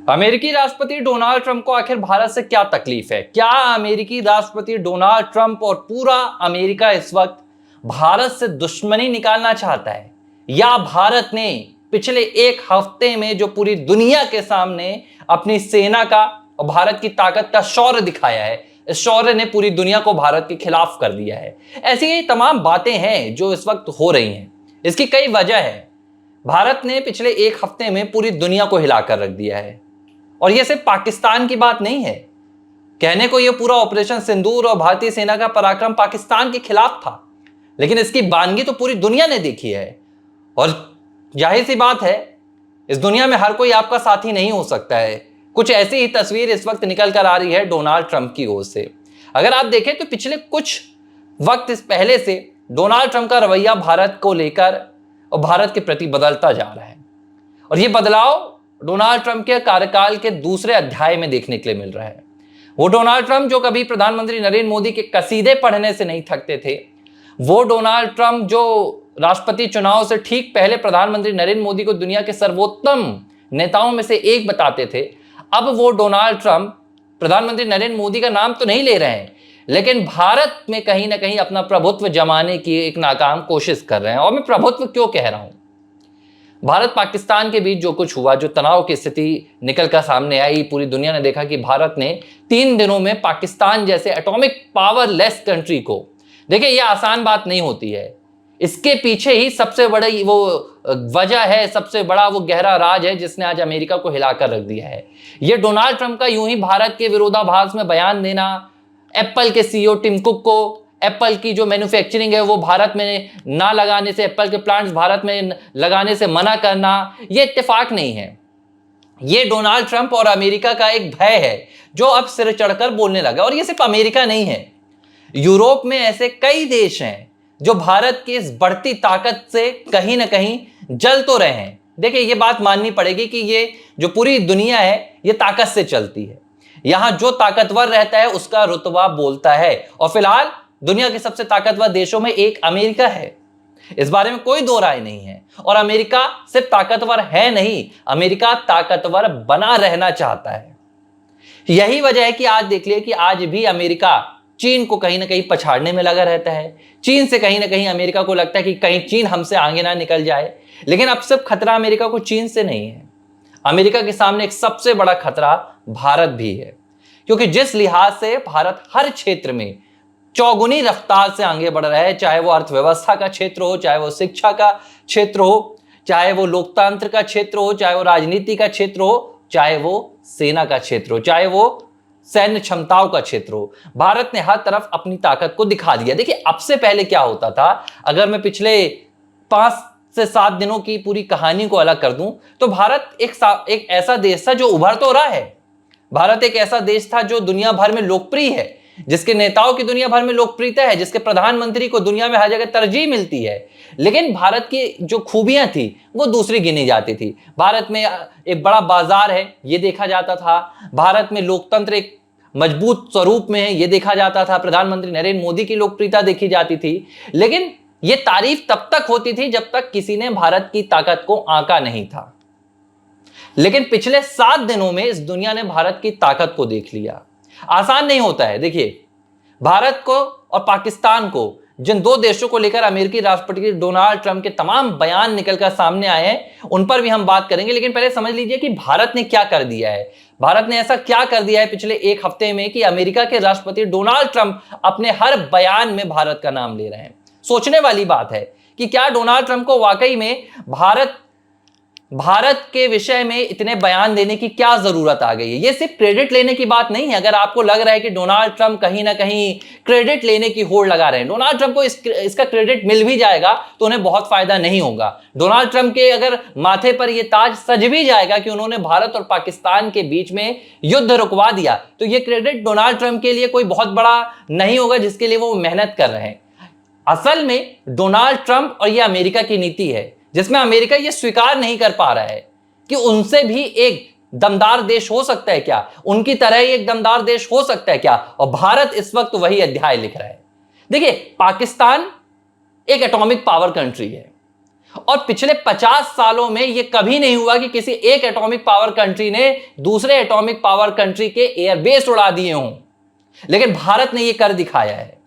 अमेरिकी राष्ट्रपति Donald Trump को आखिर भारत से क्या तकलीफ है? क्या अमेरिकी राष्ट्रपति डोनाल्ड ट्रंप और पूरा अमेरिका इस वक्त भारत से दुश्मनी निकालना चाहता है, या भारत ने पिछले एक हफ्ते में जो पूरी दुनिया के सामने अपनी सेना का और भारत की ताकत का शौर्य दिखाया है, इस शौर्य ने पूरी दुनिया को भारत के खिलाफ कर दिया है? ऐसी ही तमाम बातें हैं जो इस वक्त हो रही हैं। इसकी कई वजह है। भारत ने पिछले एक हफ्ते में पूरी दुनिया को हिलाकर रख दिया है, और यह सिर्फ पाकिस्तान की बात नहीं है। कहने को यह पूरा ऑपरेशन सिंदूर और भारतीय सेना का पराक्रम पाकिस्तान के खिलाफ था, लेकिन इसकी बानगी तो पूरी दुनिया ने देखी है। और जाहिर सी बात है, इस दुनिया में हर कोई आपका साथी नहीं हो सकता है। कुछ ऐसी ही तस्वीर इस वक्त निकल कर आ रही है डोनाल्ड ट्रंप की ओर से। अगर आप देखें तो पिछले कुछ वक्त इस पहले से डोनाल्ड ट्रंप का रवैया भारत को लेकर और भारत के प्रति बदलता जा रहा है, और यह बदलाव डोनाल्ड ट्रंप के कार्यकाल के दूसरे अध्याय में देखने के लिए मिल रहा है। वो डोनाल्ड ट्रंप जो कभी प्रधानमंत्री नरेंद्र मोदी के कसीदे पढ़ने से नहीं थकते थे, वो डोनाल्ड ट्रंप जो राष्ट्रपति चुनाव से ठीक पहले प्रधानमंत्री नरेंद्र मोदी को दुनिया के सर्वोत्तम नेताओं में से एक बताते थे, अब वो डोनाल्ड ट्रंप प्रधानमंत्री नरेंद्र मोदी का नाम तो नहीं ले रहे हैं, लेकिन भारत में कहीं ना कहीं अपना प्रभुत्व जमाने की एक नाकाम कोशिश कर रहे हैं। और मैं प्रभुत्व क्यों कह रहा हूं? भारत पाकिस्तान के बीच जो कुछ हुआ, जो तनाव की स्थिति निकल कर सामने आई, पूरी दुनिया ने देखा कि भारत ने 3 दिनों में पाकिस्तान जैसे एटॉमिक पावरलेस कंट्री को, देखिए यह आसान बात नहीं होती है। इसके पीछे ही सबसे बड़ी वो वजह है, सबसे बड़ा वो गहरा राज है जिसने आज अमेरिका को हिलाकर रख दिया है। ये डोनाल्ड ट्रंप का यूं ही भारत के विरोधाभास में बयान देना, एप्पल के सीईओ टिम कुक को एप्पल की जो मैन्युफैक्चरिंग है वो भारत में ना लगाने से, एप्पल के प्लांट्स भारत में लगाने से मना करना, ये इत्तेफाक नहीं है। ये डोनाल्ड ट्रंप और अमेरिका का एक भय है जो अब सिर चढ़कर बोलने लगा। और ये सिर्फ अमेरिका नहीं है, यूरोप में ऐसे कई देश हैं जो भारत की इस बढ़ती ताकत से कहीं ना कहीं जल तो रहे हैं। देखिए ये बात माननी पड़ेगी कि ये जो पूरी दुनिया है ये ताकत से चलती है। यहां जो ताकतवर रहता है उसका रुतबा बोलता है, और फिलहाल दुनिया के सबसे ताकतवर देशों में एक अमेरिका है, इस बारे में कोई दो राय नहीं है। और अमेरिका सिर्फ ताकतवर है नहीं, अमेरिका ताकतवर बना रहना चाहता है। यही वजह है कि आज देख लिया कि आज भी अमेरिका चीन को कहीं ना कहीं पछाड़ने में लगा रहता है। चीन से कहीं ना कहीं अमेरिका को लगता है कि कहीं चीन हमसे आगे ना निकल जाए। लेकिन अब सिर्फ खतरा अमेरिका को चीन से नहीं है, अमेरिका के सामने एक सबसे बड़ा खतरा भारत भी है, क्योंकि जिस लिहाज से भारत हर क्षेत्र में चौगुनी रफ्तार से आगे बढ़ रहा है, चाहे वो अर्थव्यवस्था का क्षेत्र हो, चाहे वो शिक्षा का क्षेत्र हो, चाहे वो लोकतंत्र का क्षेत्र हो, चाहे वो राजनीति का क्षेत्र हो, चाहे वो सेना का क्षेत्र हो, चाहे वो सैन्य क्षमताओं का क्षेत्र हो, भारत ने हर तरफ अपनी ताकत को दिखा दिया। देखिए अब से पहले क्या होता था, अगर मैं पिछले 5 से 7 दिनों की पूरी कहानी को अलग कर दूं तो भारत एक ऐसा देश था जो उभर तो रहा है। भारत एक ऐसा देश था जो दुनिया भर में लोकप्रिय है, जिसके नेताओं की दुनिया भर में लोकप्रियता है, जिसके प्रधानमंत्री को दुनिया में हर जगह तरजीह मिलती है। लेकिन भारत की जो खूबियां थी वो दूसरी गिनी जाती थी। भारत में एक बड़ा बाजार है ये देखा जाता था, भारत में लोकतंत्र एक मजबूत स्वरूप में है ये देखा जाता था, प्रधानमंत्री नरेंद्र मोदी की लोकप्रियता देखी जाती थी। लेकिन यह तारीफ तब तक होती थी जब तक किसी ने भारत की ताकत को आंका नहीं था। लेकिन पिछले 7 दिनों में इस दुनिया ने भारत की ताकत को देख लिया। आसान नहीं होता है। देखिए भारत को और पाकिस्तान को, जिन 2 देशों को लेकर अमेरिकी राष्ट्रपति डोनाल्ड ट्रंप के तमाम बयान निकलकर सामने आए हैं, उन पर भी हम बात करेंगे। लेकिन पहले समझ लीजिए कि भारत ने क्या कर दिया है। भारत ने ऐसा क्या कर दिया है पिछले एक हफ्ते में कि अमेरिका के राष्ट्रपति डोनाल्ड ट्रंप अपने हर बयान में भारत का नाम ले रहे हैं। सोचने वाली बात है कि क्या डोनाल्ड ट्रंप को वाकई में भारत के विषय में इतने बयान देने की क्या जरूरत आ गई है। ये सिर्फ क्रेडिट लेने की बात नहीं है। अगर आपको लग रहा है कि डोनाल्ड ट्रंप कहीं ना कहीं क्रेडिट लेने की होड़ लगा रहे हैं, डोनाल्ड ट्रंप को इसका क्रेडिट मिल भी जाएगा तो उन्हें बहुत फायदा नहीं होगा। डोनाल्ड ट्रंप के अगर माथे पर यह ताज सज भी जाएगा कि उन्होंने भारत और पाकिस्तान के बीच में युद्ध रुकवा दिया, तो यह क्रेडिट डोनाल्ड ट्रंप के लिए कोई बहुत बड़ा नहीं होगा जिसके लिए वो मेहनत कर रहे हैं। असल में डोनाल्ड ट्रंप और यह अमेरिका की नीति है, जिसमें अमेरिका यह स्वीकार नहीं कर पा रहा है कि उनसे भी एक दमदार देश हो सकता है क्या, उनकी तरह ही एक दमदार देश हो सकता है क्या। और भारत इस वक्त वही अध्याय लिख रहा है। देखिए पाकिस्तान एक एटॉमिक पावर कंट्री है, और पिछले 50 सालों में यह कभी नहीं हुआ कि किसी एक एटॉमिक पावर कंट्री ने दूसरे एटॉमिक पावर कंट्री के एयरबेस उड़ा दिए हों, लेकिन भारत ने यह कर दिखाया है।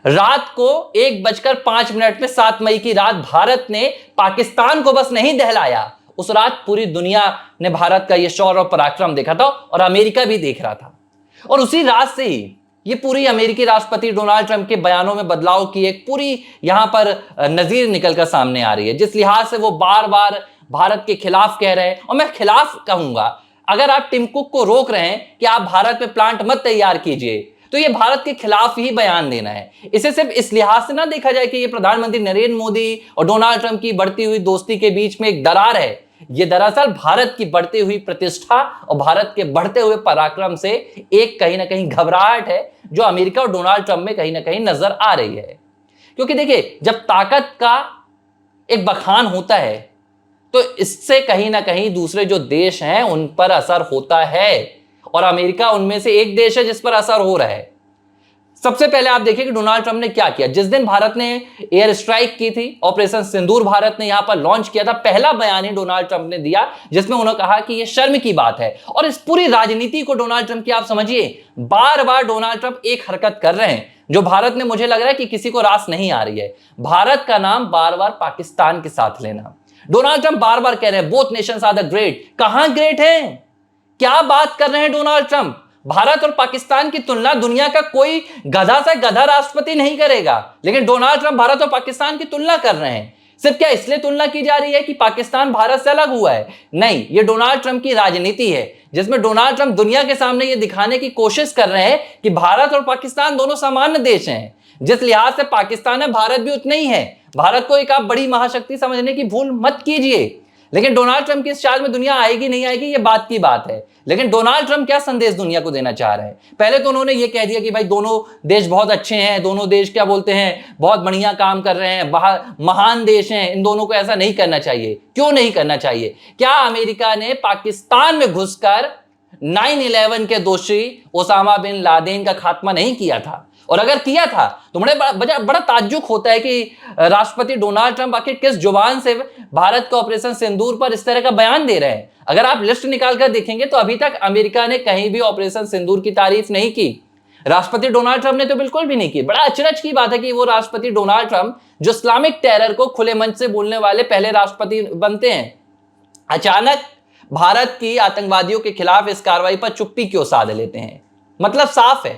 रात को 1:05 में 7 मई की रात भारत ने पाकिस्तान को बस नहीं दहलाया, उस रात पूरी दुनिया ने भारत का यह शौर्य और पराक्रम देखा था और अमेरिका भी देख रहा था। और उसी रात से ही ये पूरी अमेरिकी राष्ट्रपति डोनाल्ड ट्रंप के बयानों में बदलाव की एक पूरी यहां पर नजीर निकलकर सामने आ रही है, जिस लिहाज से वो बार बार भारत के खिलाफ कह रहे हैं। और मैं खिलाफ कहूंगा, अगर आप टिम कुक को रोक रहे हैं कि आप भारत में प्लांट मत तैयार कीजिए, तो ये भारत के खिलाफ ही बयान देना है। इसे सिर्फ इस लिहाज से ना देखा जाए कि ये प्रधानमंत्री नरेंद्र मोदी और डोनाल्ड ट्रंप की बढ़ती हुई दोस्ती के बीच में एक दरार है। ये दरअसल भारत की बढ़ती हुई प्रतिष्ठा और भारत के बढ़ते हुए पराक्रम से एक कहीं ना कहीं घबराहट है, जो अमेरिका और डोनाल्ड ट्रंप में कहीं ना कहीं नजर आ रही है। क्योंकि देखिए, जब ताकत का एक बखान होता है तो इससे कहीं ना कहीं दूसरे जो देश हैं उन पर असर होता है, और अमेरिका उनमें से एक देश है जिस पर असर हो रहा है। सबसे पहले आप देखिए कि डोनाल्ड ट्रंप ने क्या किया। जिस दिन भारत ने एयर स्ट्राइक की थी, ऑपरेशन सिंदूर भारत ने यहां पर लॉन्च किया था, पहला बयान ही डोनाल्ड ट्रंप ने दिया जिसमें उन्होंने कहा कि यह शर्म की बात है। और इस पूरी राजनीति को डोनाल्ड ट्रंप की आप समझिए, बार बार डोनाल्ड ट्रंप एक हरकत कर रहे हैं जो भारत में मुझे लग रहा है कि किसी को रास नहीं आ रही है। भारत का नाम बार बार पाकिस्तान के साथ लेना। डोनाल्ड ट्रंप बार बार कह रहे हैं both nations are the great. कहां ग्रेट हैं? क्या बात कर रहे हैं डोनाल्ड ट्रंप? भारत और पाकिस्तान की तुलना दुनिया का कोई गधा से गधा राष्ट्रपति नहीं करेगा, लेकिन डोनाल्ड ट्रंप भारत और पाकिस्तान की तुलना कर रहे हैं। सिर्फ क्या इसलिए तुलना की जा रही है कि पाकिस्तान भारत से अलग हुआ है? नहीं, यह डोनाल्ड ट्रंप की राजनीति है, जिसमें डोनाल्ड ट्रंप दुनिया के सामने यह दिखाने की कोशिश कर रहे हैं कि भारत और पाकिस्तान दोनों सामान्य देश हैं। जिस लिहाज से पाकिस्तान है, भारत भी उतना ही है। भारत को एक आप बड़ी महाशक्ति समझने की भूल मत कीजिए। लेकिन डोनाल्ड ट्रंप की इस चाल में दुनिया आएगी नहीं आएगी, ये बात की बात है। लेकिन डोनाल्ड ट्रंप क्या संदेश दुनिया को देना चाह रहे हैं? पहले तो उन्होंने ये कह दिया कि भाई दोनों देश बहुत अच्छे हैं, दोनों देश क्या बोलते हैं, बहुत बढ़िया काम कर रहे हैं, महान देश हैं, इन दोनों को ऐसा नहीं करना चाहिए। क्यों नहीं करना चाहिए? क्या अमेरिका ने पाकिस्तान में घुसकर 9/11 के दोषी ओसामा बिन लादेन का खात्मा नहीं किया था? और अगर किया था तो बड़ा ताज्जुब होता है कि राष्ट्रपति डोनाल्ड ट्रंप आखिर किस जुबान से भारत के ऑपरेशन सिंदूर पर इस तरह का बयान दे रहे हैं। अगर आप लिस्ट निकालकर देखेंगे तो अभी तक अमेरिका ने कहीं भी ऑपरेशन सिंदूर की तारीफ नहीं की। राष्ट्रपति डोनाल्ड ट्रंप ने तो बिल्कुल भी नहीं की। बड़ा अचरज की बात है कि वो राष्ट्रपति डोनाल्ड ट्रंप, जो इस्लामिक टेरर को खुले मंच से बोलने वाले पहले राष्ट्रपति बनते हैं, अचानक भारत की आतंकवादियों के खिलाफ इस कार्रवाई पर चुप्पी क्यों साध लेते हैं? मतलब साफ है,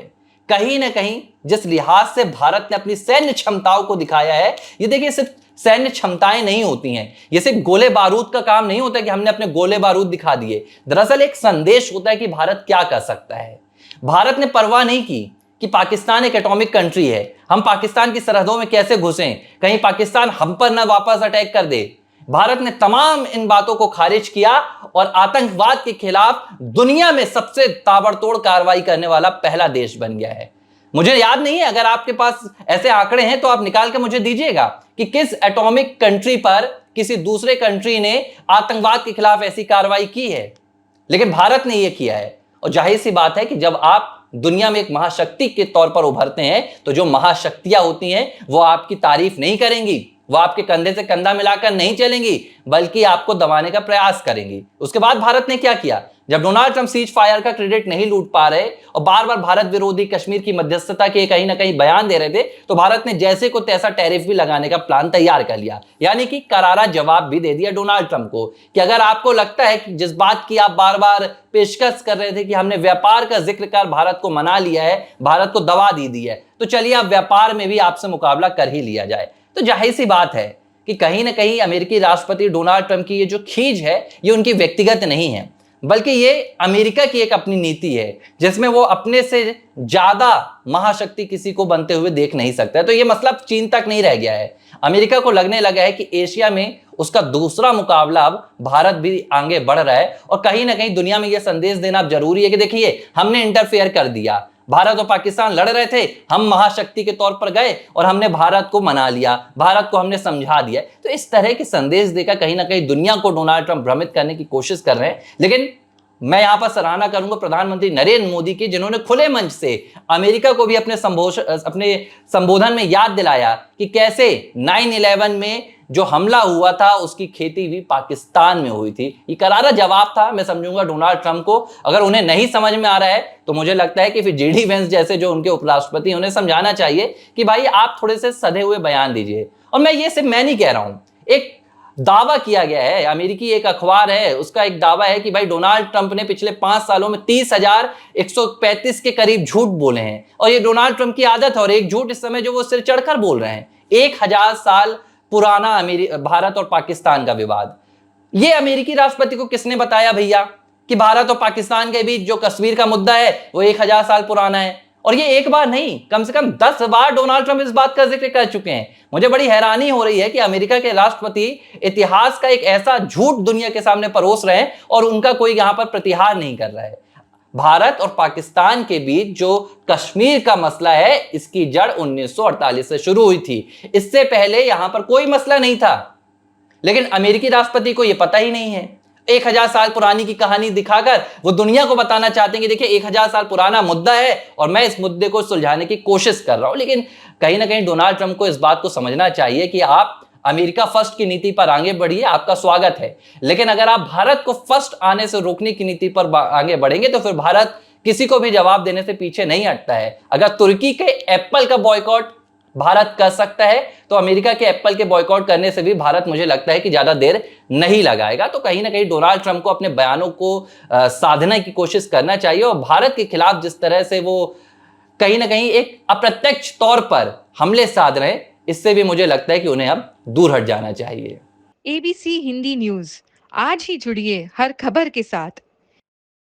कहीं ना कहीं जिस लिहाज से भारत ने अपनी सैन्य क्षमताओं को दिखाया है, ये देखिए सिर्फ सैन्य क्षमताएं नहीं होती हैं, ये सिर्फ गोले बारूद का काम नहीं होता कि हमने अपने गोले बारूद दिखा दिए। दरअसल एक संदेश होता है कि भारत क्या कर सकता है। भारत ने परवाह नहीं की कि पाकिस्तान एक एटॉमिक कंट्री है, हम पाकिस्तान की सरहदों में कैसे घुसें, कहीं पाकिस्तान हम पर ना वापस अटैक कर दे। भारत ने तमाम इन बातों को खारिज किया और आतंकवाद के खिलाफ दुनिया में सबसे ताबड़तोड़ कार्रवाई करने वाला पहला देश बन गया है। मुझे याद नहीं है, अगर आपके पास ऐसे आंकड़े हैं तो आप निकाल के मुझे दीजिएगा कि किस एटॉमिक कंट्री पर किसी दूसरे कंट्री ने आतंकवाद के खिलाफ ऐसी कार्रवाई की है। लेकिन भारत ने यह किया है। और जाहिर सी बात है कि जब आप दुनिया में एक महाशक्ति के तौर पर उभरते हैं तो जो महाशक्तियां होती हैं वो आपकी तारीफ नहीं करेंगी, वो आपके कंधे से कंधा मिलाकर नहीं चलेंगी, बल्कि आपको दबाने का प्रयास करेंगी। उसके बाद भारत ने क्या किया? जब डोनाल्ड ट्रंप सीज फायर का क्रेडिट नहीं लूट पा रहे और बार बार भारत विरोधी कश्मीर की मध्यस्थता के कहीं ना कहीं बयान दे रहे थे, तो भारत ने जैसे को तैसा टैरिफ भी लगाने का प्लान तैयार कर लिया। यानी कि करारा जवाब भी दे दिया डोनाल्ड ट्रंप को कि अगर आपको लगता है कि जिस बात की आप बार बार पेशकश कर रहे थे कि हमने व्यापार का जिक्र कर भारत को मना लिया है, भारत को दबा दी है, तो चलिए आप व्यापार में भी आपसे मुकाबला कर ही लिया जाए। तो जाहिर सी बात है कि कहीं ना कहीं अमेरिकी राष्ट्रपति डोनाल्ड ट्रंप की ये जो खींच है, ये उनकी व्यक्तिगत नहीं है, बल्कि ये अमेरिका की एक अपनी नीति है जिसमें वो अपने से ज्यादा महाशक्ति किसी को बनते हुए देख नहीं सकता है। तो ये मतलब चीन तक नहीं रह गया है। अमेरिका को लगने लगा है कि एशिया में उसका दूसरा मुकाबला अब भारत भी आगे बढ़ रहा है, और कहीं ना कहीं दुनिया में यह संदेश देना जरूरी है कि देखिए हमने इंटरफेयर कर दिया, भारत और पाकिस्तान लड़ रहे थे, हम महाशक्ति के तौर पर गए और हमने भारत को मना लिया, भारत को हमने समझा दिया। तो इस तरह के संदेश देकर कहीं ना कहीं दुनिया को डोनाल्ड ट्रंप भ्रमित करने की कोशिश कर रहे हैं। लेकिन मैं यहां पर सराहना करूंगा प्रधानमंत्री नरेंद्र मोदी की, जिन्होंने खुले मंच से अमेरिका को भी अपने संबोधन में याद दिलाया कि कैसे 9/11 में जो हमला हुआ था उसकी खेती भी पाकिस्तान में हुई थी। ये करारा जवाब था, मैं समझूंगा डोनाल्ड ट्रंप को। अगर उन्हें नहीं समझ में आ रहा है तो मुझे लगता है कि फिर जेडी वेंस जैसे जो उनके उपराष्ट्रपति, उन्हें समझाना चाहिए कि भाई आप थोड़े से सधे हुए बयान दीजिए। और मैं ये सिर्फ मैं नहीं कह रहा हूं, एक दावा किया गया है, अमेरिकी एक अखबार है, उसका एक दावा है कि भाई डोनाल्ड ट्रंप ने पिछले 5 सालों में 30,135 के करीब झूठ बोले हैं। और ये डोनाल्ड ट्रंप की आदत है, और एक झूठ इस समय जो वो सिर चढ़कर बोल रहे हैं। 1000 साल पुराना भारत और पाकिस्तान का विवाद, ये अमेरिकी राष्ट्रपति को किसने बताया भैया कि भारत और पाकिस्तान के बीच जो कश्मीर का मुद्दा है वो 1000 साल पुराना है? और ये एक बार नहीं, कम से कम 10 बार डोनाल्ड ट्रंप इस बात का जिक्र कर चुके हैं। मुझे बड़ी हैरानी हो रही है कि अमेरिका के राष्ट्रपति इतिहास का एक ऐसा झूठ दुनिया के सामने परोस रहे हैं और उनका कोई यहां पर प्रतिहार नहीं कर रहा है। भारत और पाकिस्तान के बीच जो कश्मीर का मसला है, इसकी जड़ 1948 से शुरू हुई थी। इससे पहले यहां पर कोई मसला नहीं था, लेकिन अमेरिकी राष्ट्रपति को यह पता ही नहीं है। 1000 साल पुरानी की कहानी दिखाकर वो दुनिया को बताना चाहते हैं कि देखिए 1000 साल पुराना मुद्दा है और मैं इस मुद्दे को सुलझाने की कोशिश कर रहा हूं। लेकिन कहीं ना कहीं डोनाल्ड ट्रंप को इस बात को समझना चाहिए कि आप अमेरिका फर्स्ट की नीति पर आगे बढ़िए, आपका स्वागत है। लेकिन अगर आप भारत को फर्स्ट आने से रोकने की नीति पर आगे बढ़ेंगे तो फिर भारत किसी को भी जवाब देने से पीछे नहीं हटता है। अगर तुर्की के एप्पल का बॉयकॉट भारत कर सकता है तो अमेरिका के एप्पल के बॉयकॉट करने से भी भारत, मुझे लगता है कि ज्यादा देर नहीं लगाएगा। तो कहीं ना कहीं डोनाल्ड ट्रंप को अपने बयानों को साधने की कोशिश करना चाहिए, और भारत के खिलाफ जिस तरह से वो कहीं ना कहीं एक अप्रत्यक्ष तौर पर हमले साध रहे हैं, इससे भी मुझे लगता है कि उन्हें अब दूर हट जाना चाहिए। एबीसी हिंदी न्यूज, आज ही जुड़िए हर खबर के साथ।